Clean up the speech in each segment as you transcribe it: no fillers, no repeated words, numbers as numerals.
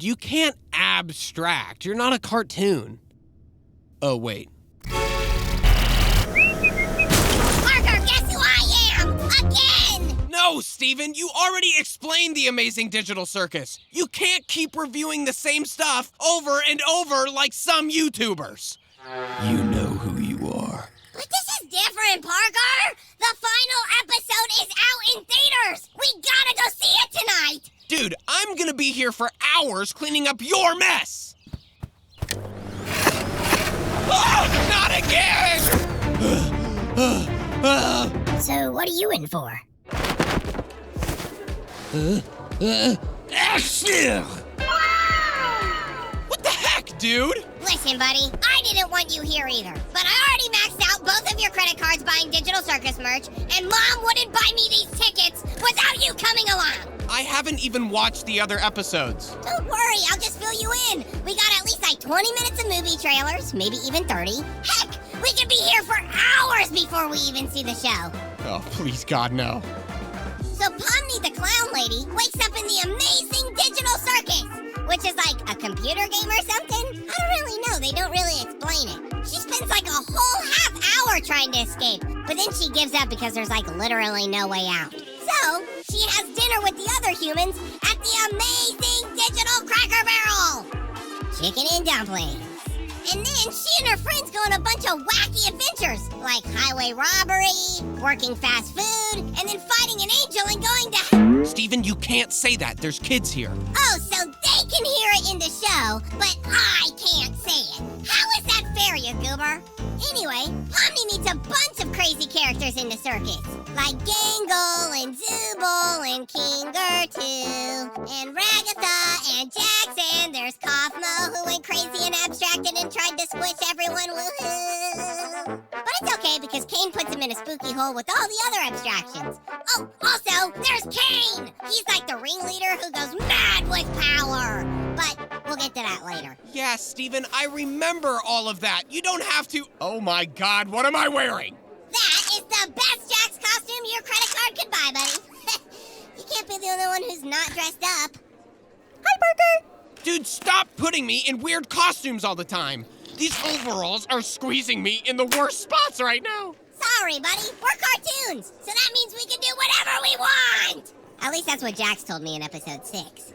you can't abstract. You're not a cartoon. Oh, wait. Parker, guess who I am? Again! No, StEvEn, you already explained the Amazing Digital Circus. You can't keep reviewing the same stuff over and over like some YouTubers. You know who you are. But this is different, Parker! The final episode is out in theaters! We gotta go see it tonight! Dude, I'm gonna be here for hours cleaning up your mess! Oh, not again! So what are you in for? What the heck, dude? Listen, buddy, I didn't want you here either, but I already maxed out both of your credit cards buying Digital Circus merch, and Mom wouldn't buy me these tickets without you coming along. I haven't even watched the other episodes. Don't worry, I'll just fill you in. We got at least like 20 minutes of movie trailers, maybe even 30. Heck, we could be here for hours before we even see the show. Oh, please, God, no. So Pomni the clown lady wakes up in the Amazing Digital Circus, which is like a computer game or something. I don't really know, they don't really explain it. She spends like a whole half hour trying to escape, but then she gives up because there's like literally no way out. So she has dinner with the other humans at the Amazing Digital Cracker Barrel. Chicken and dumplings. And then she and her friends go on a bunch of wacky adventures, like highway robbery, working fast food, and then fighting an angel and going to... StEvEn, you can't say that. There's kids here. Oh, so they can hear it in the show, but I can't say it. How is that fair, you goober? Anyway, Pomni meets a bunch of crazy characters in the circus, like Gangle and Zooble and Caine too, and Ragatha and Jackson. There's Kaufmo, who went crazy and abstracted and tried to squish everyone, woohoo! But it's okay because Caine puts him in a spooky hole with all the other abstractions. Oh, also, there's Caine! He's like the ringleader who goes mad with power. But we'll get to that later. Yeah, StEvEn, I remember all of that. You don't have to... Oh my God, what am I wearing? That is the best Jax costume your credit card could buy, buddy. You can't be the only one who's not dressed up. Hi, Parker! Dude, stop putting me in weird costumes all the time. These overalls are squeezing me in the worst spots right now. Sorry, buddy. We're cartoons, so that means we can do whatever we want. At least that's what Jax told me in episode 6.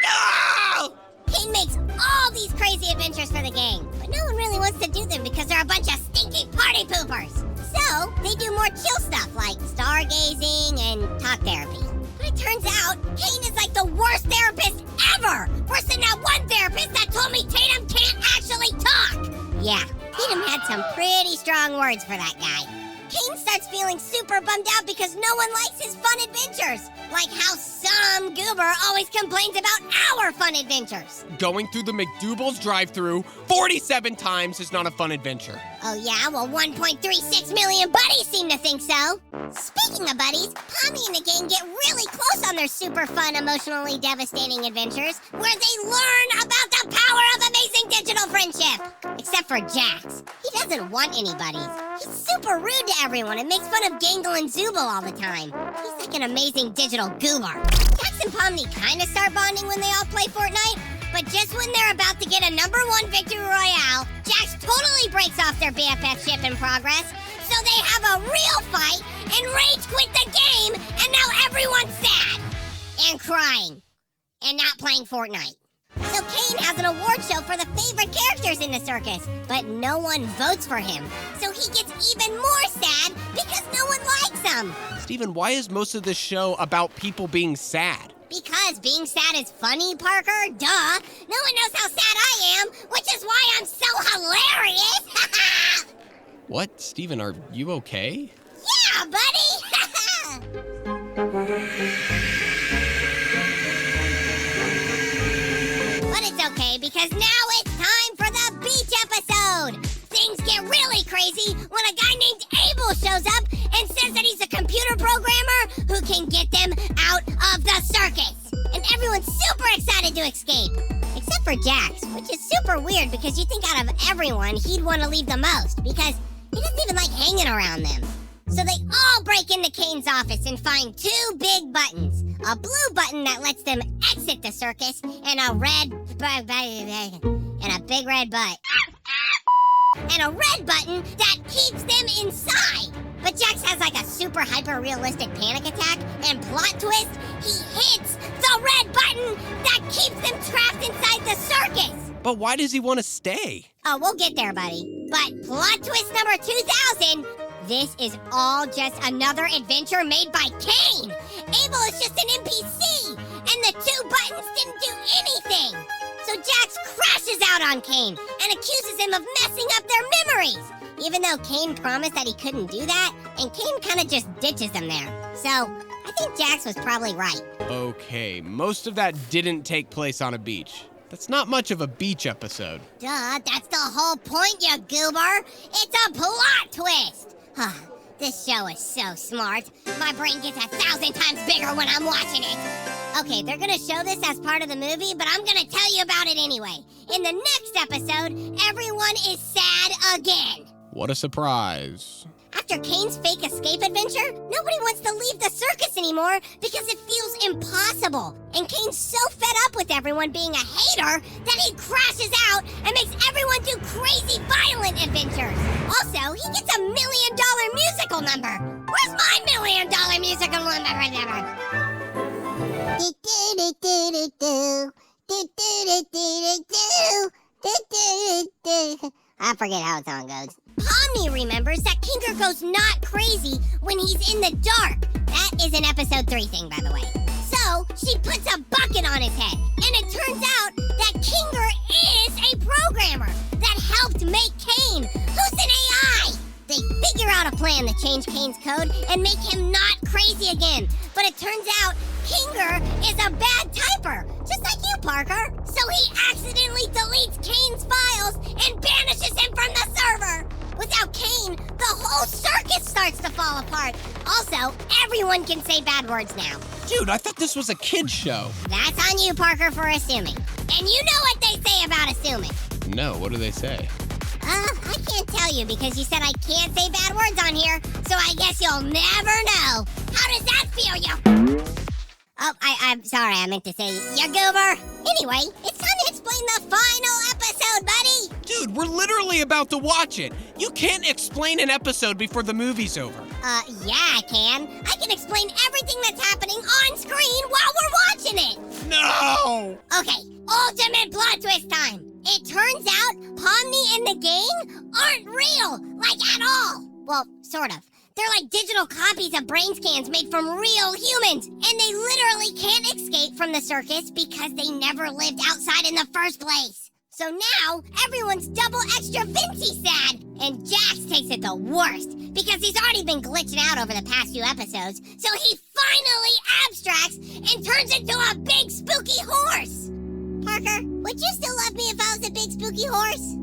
No! Caine makes all these crazy adventures for the gang, but no one really wants to do them because they're a bunch of stinky party poopers. So they do more chill stuff like stargazing and talk therapy. But it turns out Caine is like the worst therapist ever! Worse than that one therapist that told me Tatum can't actually talk! Yeah, Tatum had some pretty strong words for that guy. Caine starts feeling super bummed out because no one likes his fun adventures. Like how some goober always complains about our fun adventures. Going through the McDougal's drive-thru 47 times is not a fun adventure. Oh yeah? Well, 1.36 million buddies seem to think so. Speaking of buddies, Pomni and the gang get really close on their super fun, emotionally devastating adventures where they learn about the power of amazing digital friendship. Except for Jax. He doesn't want any buddies. He's super rude to everyone and makes fun of Gangle and Zooble all the time. He's like an amazing digital goober. Jax and Pomni kind of start bonding when they all play Fortnite, but just when they're about to get a #1 victory royale, Jax totally breaks off their BFF-ship in progress, so they have a real fight and rage quit the game, and now everyone's sad and crying and not playing Fortnite. So Caine has an award show for the favorite characters in the circus, but no one votes for him. So he gets even more sad because no one likes him. StEvEn, why is most of this show about people being sad? Because being sad is funny, Parker. Duh. No one knows how sad I am, which is why I'm so hilarious. What? StEvEn, are you okay? Yeah, buddy. But it's okay because now it's time for the beach episode. Things get really crazy when a guy named Abel shows up and says that he's a computer programmer who can get them out of the circus. And everyone's super excited to escape. Except for Jax, which is super weird because you think out of everyone, he'd want to leave the most because he doesn't even like hanging around them. So they all break into Caine's office and find 2 big buttons. A blue button that lets them exit the circus, and a big red butt. And a red button that keeps them inside. But Jax has like a super hyper-realistic panic attack, and plot twist, he hits the red button that keeps them trapped inside the circus. But why does he want to stay? Oh, we'll get there, buddy. But plot twist number 2000, this is all just another adventure made by Caine. Abel is just an NPC, and the 2 buttons didn't do anything. So Jax crashes out on Caine and accuses him of messing up their memories, even though Caine promised that he couldn't do that, and Caine kind of just ditches him there. So I think Jax was probably right. Okay, most of that didn't take place on a beach. That's not much of a beach episode. Duh, that's the whole point, you goober. It's a plot twist. This show is so smart. My brain gets 1,000 times bigger when I'm watching it. Okay, they're gonna show this as part of the movie, but I'm gonna tell you about it anyway. In the next episode, everyone is sad again. What a surprise. After Caine's fake escape adventure, nobody wants to leave the circus anymore because it feels impossible. And Caine's so fed up with everyone being a hater that he crashes out and makes everyone do crazy violent adventures. Also, he gets $1 million musical number. Where's my $1 million musical number? I forget how the song goes. Pomni remembers that Kinger goes not crazy when he's in the dark. That is an episode 3 thing, by the way. So, she puts a bucket on his head, and it turns out that Kinger is a programmer that helped make Caine, who's an AI. They figure out a plan to change Caine's code and make him not crazy again. But it turns out Kinger is a bad typer, just like you, Parker. So he accidentally deletes Caine's files and banishes him from the server. Without Caine, the whole circus starts to fall apart. Also, everyone can say bad words now. Dude, I thought this was a kid's show. That's on you, Parker, for assuming. And you know what they say about assuming. No, what do they say? I can't tell you because you said I can't say bad words on here, so I guess you'll never know. How does that feel, you? Oh, I'm sorry, I meant to say you goober. Anyway, it's time to explain the final episode, buddy. Dude, we're literally about to watch it. You can't explain an episode before the movie's over. Yeah, I can. I can explain everything that's happening on screen while we're watching it. No! Okay, ultimate plot twist time. It turns out Pomni and the gang aren't real, like at all. Well, sort of. They're like digital copies of brain scans made from real humans, and they literally can't escape from the circus because they never lived outside in the first place. So now, everyone's double extra Vinci sad, and Jax takes it the worst because he's already been glitching out over the past few episodes, so he finally abstracts and turns into a big spooky horse. Parker, would you still love me if I was a big spooky horse?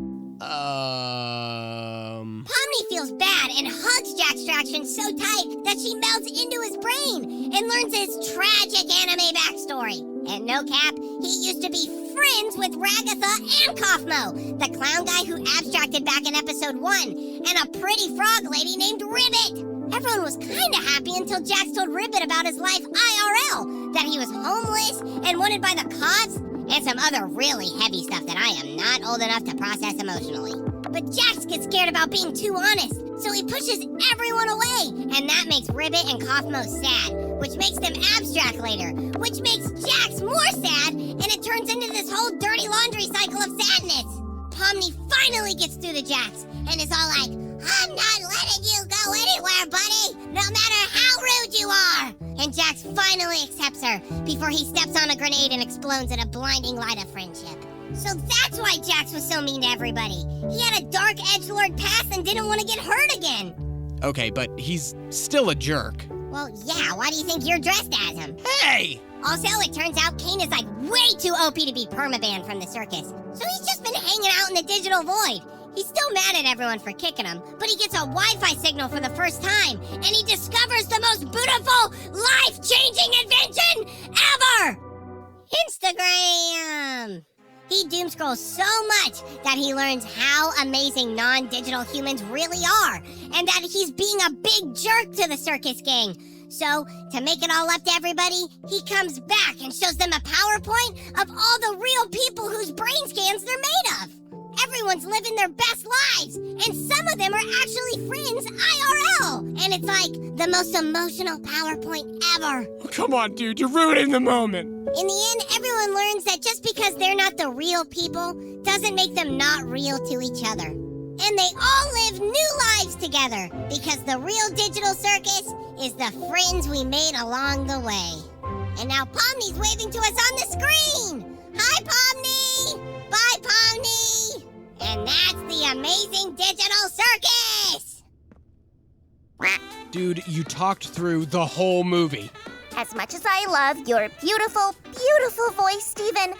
Pomni feels bad and hugs Jackstraction so tight that she melts into his brain and learns his tragic anime backstory. And no cap, he used to be friends with Ragatha and Kaufmo, the clown guy who abstracted back in episode 1, and a pretty frog lady named Ribbit. Everyone was kinda happy until Jax told Ribbit about his life IRL, that he was homeless and wanted by the cops, and some other really heavy stuff that I am not old enough to process emotionally. But Jax gets scared about being too honest, so he pushes everyone away, and that makes Ribbit and Kaufmo sad, which makes them abstract later, which makes Jax more sad, and it turns into this whole dirty laundry cycle of sadness. Pomni finally gets through to Jax, and is all like, I'm not letting you go anywhere, buddy, no matter how rude you are. And Jax finally accepts her before he steps on a grenade and explodes in a blinding light of friendship. So that's why Jax was so mean to everybody. He had a dark edgelord past and didn't want to get hurt again. Okay, but he's still a jerk. Well, yeah, why do you think you're dressed as him? Hey! Also, it turns out Caine is like way too OP to be permabanned from the circus. So he's just been hanging out in the digital void. He's still mad at everyone for kicking him, but he gets a Wi-Fi signal for the first time, and he discovers the most beautiful, life-changing invention ever! Instagram! He doomscrolls so much that he learns how amazing non-digital humans really are, and that he's being a big jerk to the circus gang. So, to make it all up to everybody, he comes back and shows them a PowerPoint of all the real people whose brain scans they're made of. Everyone's living their best lives, and some of them are actually friends IRL. And it's like the most emotional PowerPoint ever. Come on, dude, you're ruining the moment. In the end, everyone learns that just because they're not the real people doesn't make them not real to each other. And they all live new lives together because the real digital circus is the friends we made along the way. And now Pomni's waving to us on the screen. Hi, Pomni! Bye, Pomni! And that's the Amazing Digital Circus! Dude, you talked through the whole movie. As much as I love your beautiful, beautiful voice, StEvEn,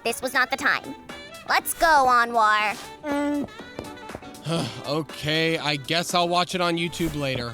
this was not the time. Let's go, Anwar. Okay, I guess I'll watch it on YouTube later.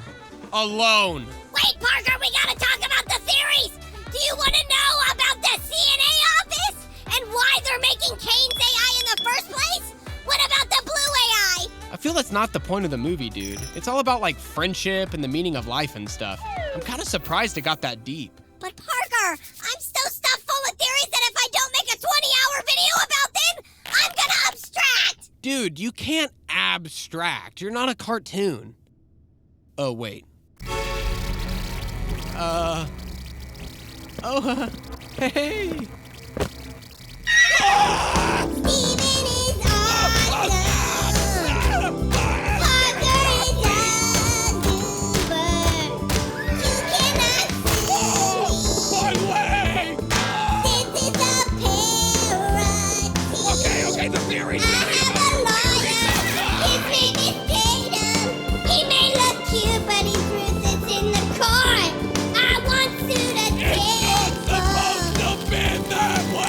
Alone. Wait, Parker, we gotta talk about the theories! Do you want to know about the CNA office? And why they're making Caine's AI in the first place? What about the blue AI? I feel that's not the point of the movie, dude. It's all about, like, friendship and the meaning of life and stuff. I'm kind of surprised it got that deep. But Parker, I'm so stuffed full of theories that if I don't make a 20-hour video about them, I'm gonna abstract! Dude, you can't abstract. You're not a cartoon. Oh, wait. Hey! StEvEn is awesome! Parker is a goober! You cannot see me! My leg! This is a parody! Okay, the theory! I have a lawyer! His name is Tatum! He may look cute, but he's ruthless in the court! I want you to It's supposed to be that way!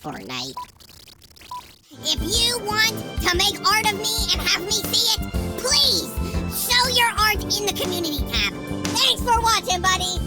Fortnite. If you want to make art of me and have me see it, please show your art in the community tab. Thanks for watching, buddy.